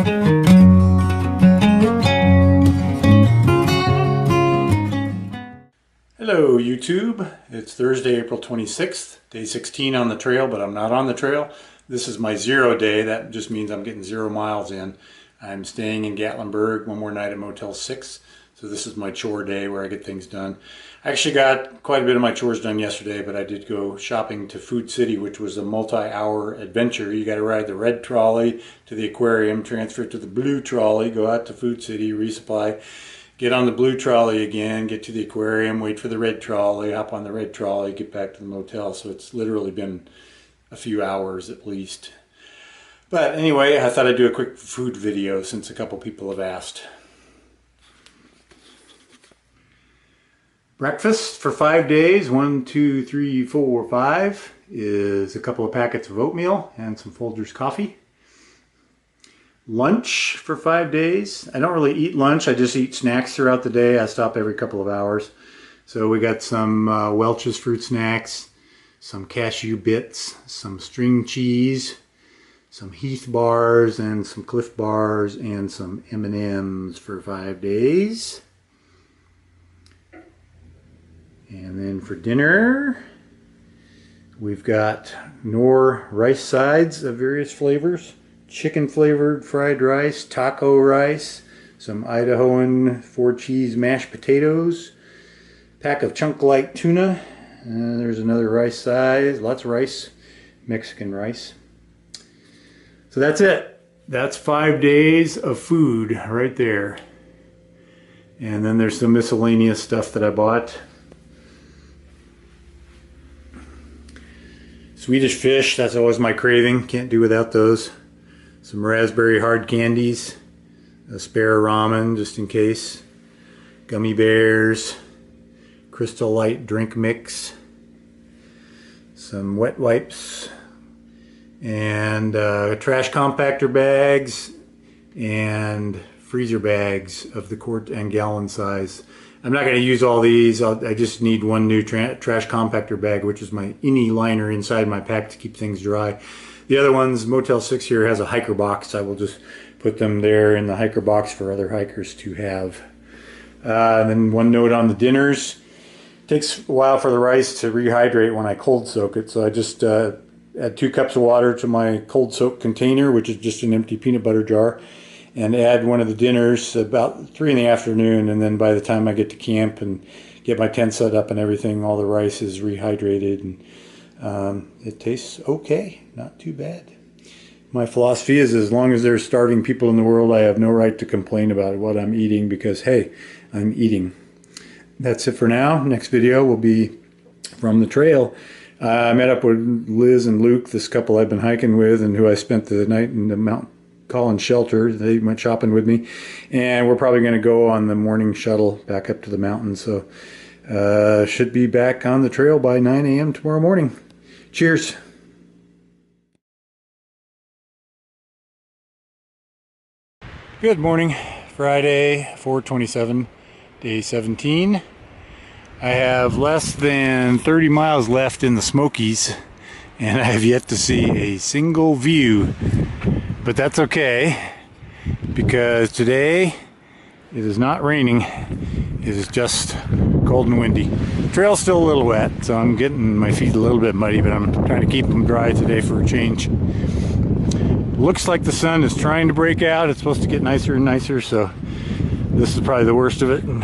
Hello YouTube, it's Thursday, April 26th, day 16 on the trail, but I'm not on the trail. This is my 0 day. That just means I'm getting 0 miles in. I'm staying in Gatlinburg, one more night at Motel 6. So this is my chore day where I get things done. I actually got quite a bit of my chores done yesterday, but I did go shopping to Food City, which was a multi-hour adventure. You got to ride the red trolley to the aquarium, transfer to the blue trolley, go out to Food City, resupply, get on the blue trolley again, get to the aquarium, wait for the red trolley, hop on the red trolley, get back to the motel. So it's literally been a few hours at least. But anyway, I thought I'd do a quick food video since a couple people have asked. Breakfast for 5 days, 1, 2, 3, 4, 5, is a couple of packets of oatmeal and some Folgers coffee. Lunch for 5 days. I don't really eat lunch, I just eat snacks throughout the day. I stop every couple of hours. So we got some Welch's fruit snacks, some cashew bits, some string cheese, some Heath bars and some Cliff bars, and some M&Ms for 5 days. And then for dinner, we've got Knorr rice sides of various flavors, chicken flavored fried rice, taco rice, some Idahoan 4-cheese mashed potatoes, pack of chunk light tuna, there's another rice size, lots of rice, Mexican rice. So that's it. That's 5 days of food right there. And then there's some miscellaneous stuff that I bought. Swedish fish, that's always my craving. Can't do without those. Some raspberry hard candies. A spare ramen, just in case. Gummy bears. Crystal Light drink mix. Some wet wipes. And trash compactor bags. And freezer bags of the quart and gallon size. I'm not going to use all these. I just need one new trash compactor bag, which is my Inni liner inside my pack to keep things dry. The other ones, Motel 6 here has a hiker box. I will just put them there in the hiker box for other hikers to have. And then one note on the dinners. It takes a while for the rice to rehydrate when I cold soak it. So I just add 2 cups of water to my cold soak container, which is just an empty peanut butter jar, and add one of the dinners about 3 in the afternoon, and then by the time I get to camp and get my tent set up and everything, all the rice is rehydrated, and it tastes okay, not too bad. My philosophy is, as long as there's starving people in the world, I have no right to complain about what I'm eating, because hey, I'm eating. That's it for now. Next video will be from the trail. I met up with Liz and Luke, this couple I've been hiking with and who I spent the night in the Mount Collins shelter. They went shopping with me, and we're probably going to go on the morning shuttle back up to the mountain. So should be back on the trail by 9 a.m. tomorrow morning. Cheers. Good morning. Friday, 4/27, day 17. I have less than 30 miles left in the Smokies, and I have yet to see a single view. But that's okay, because today it is not raining. It is just cold and windy. The trail's still a little wet, so I'm getting my feet a little bit muddy, but I'm trying to keep them dry today for a change. Looks like the sun is trying to break out. It's supposed to get nicer and nicer, so this is probably the worst of it. And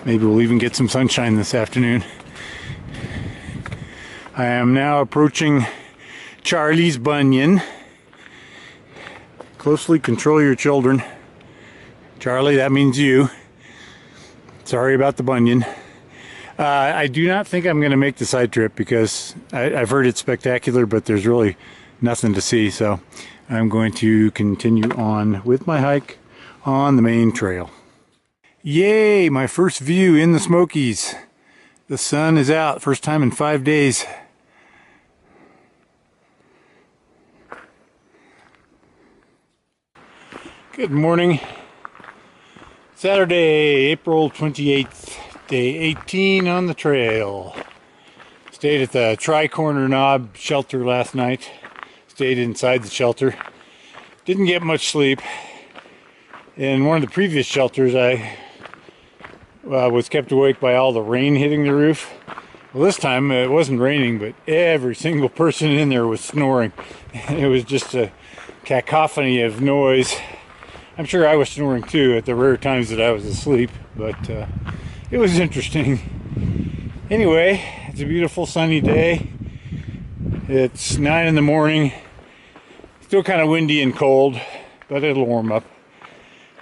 maybe we'll even get some sunshine this afternoon. I am now approaching Charlie's Bunion. Closely control your children. Charlie, that means you. Sorry about the bunion. I do not think I'm going to make the side trip, because I've heard it's spectacular, but there's really nothing to see. So I'm going to continue on with my hike on the main trail. Yay, my first view in the Smokies. The sun is out, first time in 5 days. Good morning. Saturday, April 28th, day 18 on the trail. Stayed at the Tri-Corner Knob shelter last night. Stayed inside the shelter. Didn't get much sleep. In one of the previous shelters, I was kept awake by all the rain hitting the roof. Well, this time it wasn't raining, but every single person in there was snoring. It was just a cacophony of noise. I'm sure I was snoring too at the rare times that I was asleep, but it was interesting. Anyway, it's a beautiful sunny day. It's 9 in the morning. Still kind of windy and cold, but it'll warm up.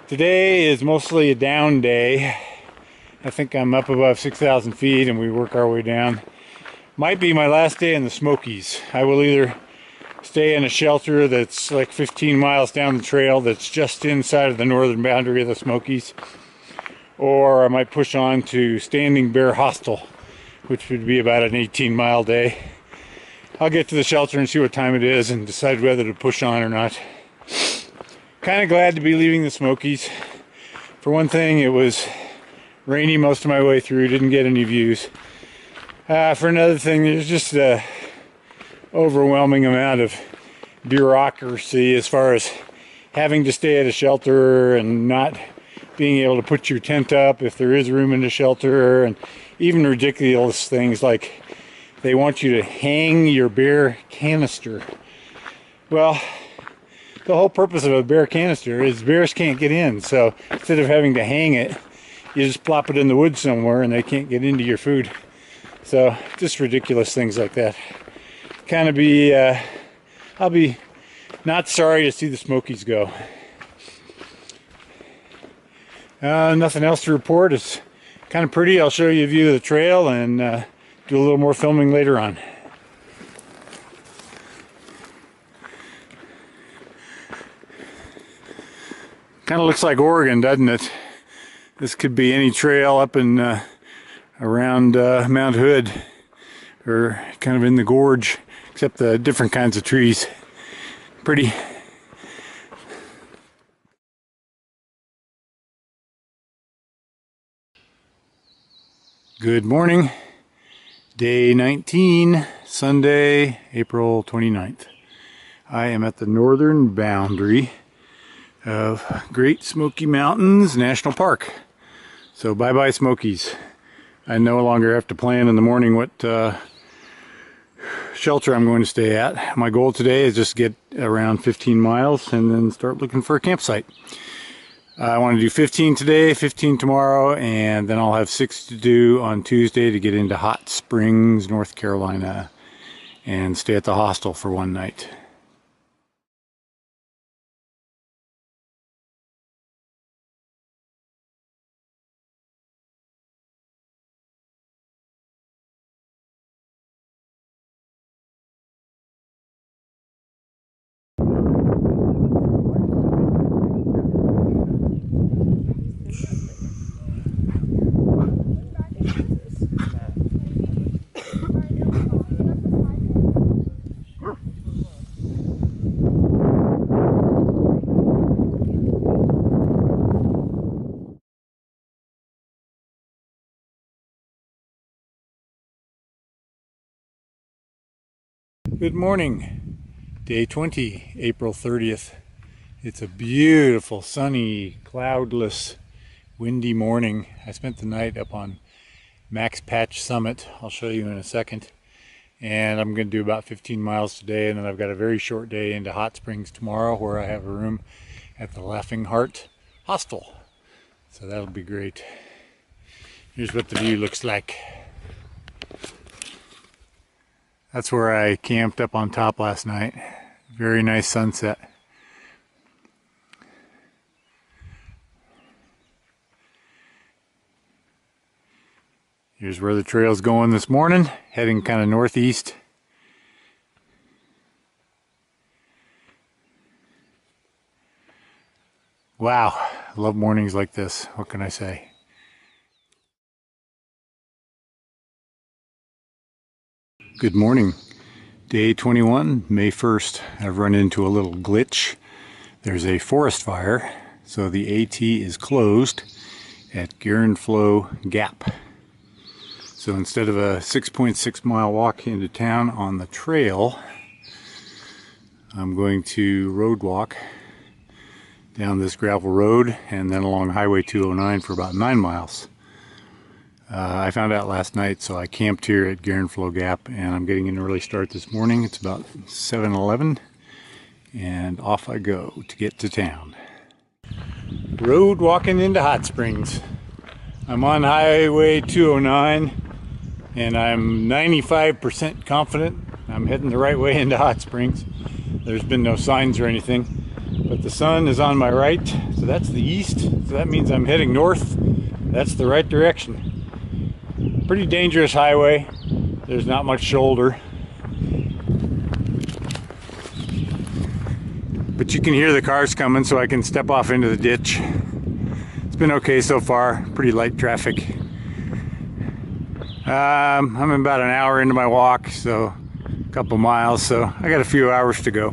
Today is mostly a down day. I think I'm up above 6,000 feet and we work our way down. Might be my last day in the Smokies. I will either stay in a shelter that's like 15 miles down the trail that's just inside of the northern boundary of the Smokies, or I might push on to Standing Bear Hostel, which would be about an 18-mile day. I'll get to the shelter and see what time it is and decide whether to push on or not. Kind of glad to be leaving the Smokies. For one thing, it was rainy most of my way through, didn't get any views. For another thing, there's just a overwhelming amount of bureaucracy as far as having to stay at a shelter and not being able to put your tent up if there is room in the shelter, and even ridiculous things like they want you to hang your bear canister. Well, the whole purpose of a bear canister is bears can't get in, so instead of having to hang it, you just plop it in the woods somewhere and they can't get into your food. So just ridiculous things like that. Kind of be, I'll be not sorry to see the Smokies go. Nothing else to report. It's kind of pretty. I'll show you a view of the trail and do a little more filming later on. Kind of looks like Oregon, doesn't it? This could be any trail up in around Mount Hood, or kind of in the gorge, except the different kinds of trees. Pretty. Good morning. Day 19, Sunday, April 29th. I am at the northern boundary of Great Smoky Mountains National Park. So bye-bye Smokies. I no longer have to plan in the morning what shelter I'm going to stay at. My goal today is just get around 15 miles and then start looking for a campsite. I want to do 15 today, 15 tomorrow, and then I'll have 6 to do on Tuesday to get into Hot Springs, North Carolina, and stay at the hostel for one night. Good morning. Day 20, April 30th. It's a beautiful, sunny, cloudless, windy morning. I spent the night up on Max Patch Summit. I'll show you in a second. And I'm going to do about 15 miles today, and then I've got a very short day into Hot Springs tomorrow, where I have a room at the Laughing Heart Hostel. So that'll be great. Here's what the view looks like. That's where I camped up on top last night. Very nice sunset. Here's where the trail's going this morning, heading kind of northeast. Wow, I love mornings like this. What can I say? Good morning. Day 21, May 1st. I've run into a little glitch. There's a forest fire, so the AT is closed at Garenflow Gap. So instead of a 6.6 mile walk into town on the trail, I'm going to road walk down this gravel road and then along Highway 209 for about 9 miles. I found out last night, so I camped here at Garenflow Gap, and I'm getting an early start this morning. It's about 7:11, and off I go to get to town. Road walking into Hot Springs. I'm on Highway 209, and I'm 95% confident I'm heading the right way into Hot Springs. There's been no signs or anything, but the sun is on my right, so that's the east, so that means I'm heading north. That's the right direction. Pretty dangerous highway. There's not much shoulder, but you can hear the cars coming, so I can step off into the ditch. It's been okay so far, pretty light traffic. I'm about an hour into my walk, so a couple miles, so I got a few hours to go.